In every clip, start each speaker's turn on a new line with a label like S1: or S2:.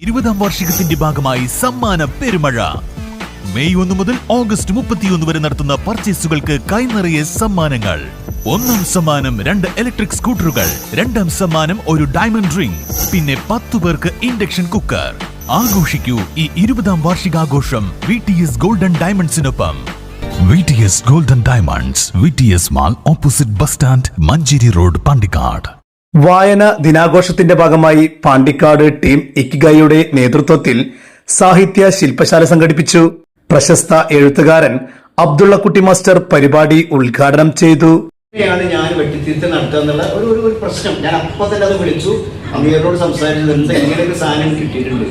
S1: 20ാം വാർഷികത്തിന്റെ ഭാഗമായി സമ്മാന പെരുമഴ. മെയ് 1 മുതൽ ഓഗസ്റ്റ് 31 വരെ നടത്തുന്ന പർച്ചേസുകൾക്ക് കൈനിറയെ സമ്മാനങ്ങൾ. 1ാം സമ്മാനം 2 ഇലക്ട്രിക് സ്കൂട്ടറുകൾ, 2ാം സമ്മാനം ഒരു ഡയമണ്ട് റിംഗ്, പിന്നെ 10 പേർക്ക് ഇൻഡക്ഷൻ കുക്കർ. ആഘോഷിക്കൂ ഈ 20ാം വാർഷികാഘോഷം VTS ഗോൾഡൻ ഡയമണ്ട്സിനൊപ്പം. VTS golden diamonds, VTS mall opposite bus stand, Manjeri road, Pandikkad.
S2: വായന ദിനാഘോഷത്തിന്റെ ഭാഗമായി പാണ്ടിക്കാട് ടീം ഇക്കിഗായിയുടെ നേതൃത്വത്തിൽ സാഹിത്യ ശില്പശാല സംഘടിപ്പിച്ചു. പ്രശസ്ത എഴുത്തുകാരൻ അബ്ദുള്ളക്കുട്ടി മാസ്റ്റർ പരിപാടി ഉദ്ഘാടനം ചെയ്തു.
S3: ഞാൻ വെട്ടിത്തിരുത്തൽ നടത്തുക എന്നുള്ള ഒരു പ്രശ്നം ഞാൻ അപ്പൊ തന്നെ അത് വിളിച്ചു അമീറിനോട് സംസാരിച്ചത് എന്താ ഇങ്ങനെയൊക്കെ സാധനം കിട്ടിയിട്ടുണ്ട്.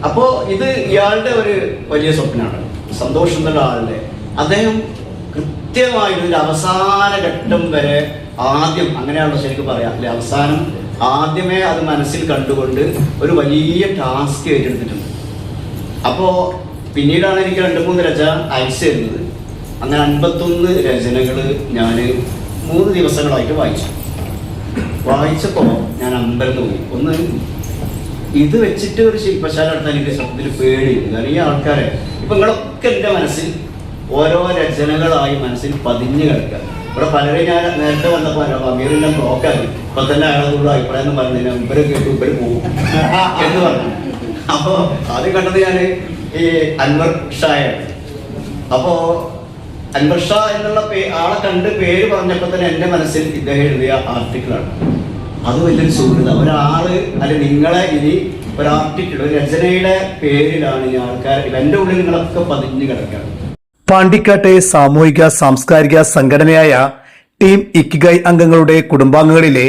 S3: അപ്പോ ഇത് ഇയാളുടെ ഒരു വലിയ സ്വപ്നമാണ്. സന്തോഷം എന്നുള്ള ആളുടെ അദ്ദേഹം കൃത്യമായിട്ട് ഒരു അവസാന ഘട്ടം വരെ ആദ്യം അങ്ങനെയാണല്ലോ ശരിക്കും പറയാം അല്ലെ, അവസാനം ആദ്യമേ അത് മനസ്സിൽ കണ്ടുകൊണ്ട് ഒരു വലിയ ടാസ്ക് ഏറ്റെടുത്തിട്ടുണ്ട്. അപ്പോൾ പിന്നീടാണ് എനിക്ക് 2-3 രചന അയച്ചു തരുന്നത്. അങ്ങനെ 51 രചനകൾ ഞാൻ 3 ദിവസങ്ങളായിട്ട് വായിച്ചപ്പോൾ ഞാൻ അമ്പരന്ന് പോയി. ഒന്ന്, ഇത് വെച്ചിട്ട് ഒരു ശില്പശാല നടത്താൻ എനിക്ക് സത്യത്തിൽ പേടിയുണ്ട്. കാരണം ഈ ആൾക്കാരെ ഇപ്പം നിങ്ങളൊക്കെ എൻ്റെ മനസ്സിൽ ഓരോ രചനകളായി മനസ്സിൽ പതിഞ്ഞു കിടക്കുക. ഇവിടെ പലരും ഞാൻ നേരത്തെ വന്നപ്പോൾ അമീറിന്റെ ബ്ലോക്കായി ഇപ്പൊ തന്നെ അയാളോട് അഭിപ്രായം പറഞ്ഞതിന് ഇവരെ കേട്ടു ഇവര് പോകും എന്ന് പറഞ്ഞു. അപ്പോ ആദ്യം കണ്ടത് ഞാൻ ഈ അൻവർ ഷായാണ്. അപ്പോ അൻവർ ഷാ എന്നുള്ള ആളെ കണ്ട് പേര് പറഞ്ഞപ്പോൾ തന്നെ എന്റെ മനസ്സിൽ ഇദ്ദേഹം എഴുതിയ ആർട്ടിക്കിളാണ്. അത് വലിയൊരു സുഹൃത. ഒരാള് അല്ലെ നിങ്ങളെ ഇനി ഒരു ആർട്ടിക്കിൾ ഒരു രചനയുടെ പേരിലാണ് ഈ ആൾക്കാർ എന്റെ ഉള്ളിൽ നിങ്ങളൊക്കെ പതിഞ്ഞു കിടക്കുകയാണ്.
S2: പാണ്ടിക്കാട്ടെ സാമൂഹിക സാംസ്കാരിക സംഘടനയായ ടീം ഇക്കിഗായ് അംഗങ്ങളുടെ കുടുംബാംഗങ്ങളിലെ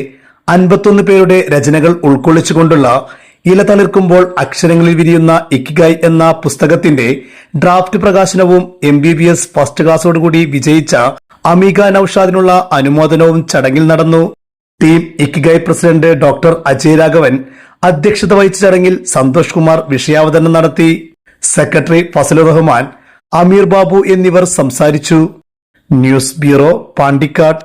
S2: 51 പേരുടെ രചനകൾ ഉൾക്കൊള്ളിച്ചുകൊണ്ടുള്ള ഇല തളിർക്കുമ്പോൾ അക്ഷരങ്ങളിൽ വിരിയുന്ന ഇക്കിഗായ് എന്ന പുസ്തകത്തിന്റെ ഡ്രാഫ്റ്റ് പ്രകാശനവും MBBS ഫസ്റ്റ് ക്ലാസോടുകൂടി വിജയിച്ച അമീക നൌഷാദിനുള്ള അനുമോദനവും ചടങ്ങിൽ നടന്നു. Team ikigai president doctor Ajay Raghavan അധ്യക്ഷത വഹിച്ച ചടങ്ങിൽ സന്തോഷ് കുമാർ വിഷയാവതരണം നടത്തി. സെക്രട്ടറി ഫസലുർ റഹ്മാൻ, അമീർ ബാബു എന്നിവർ സംസാരിച്ചു. News bureau, Pandikkad.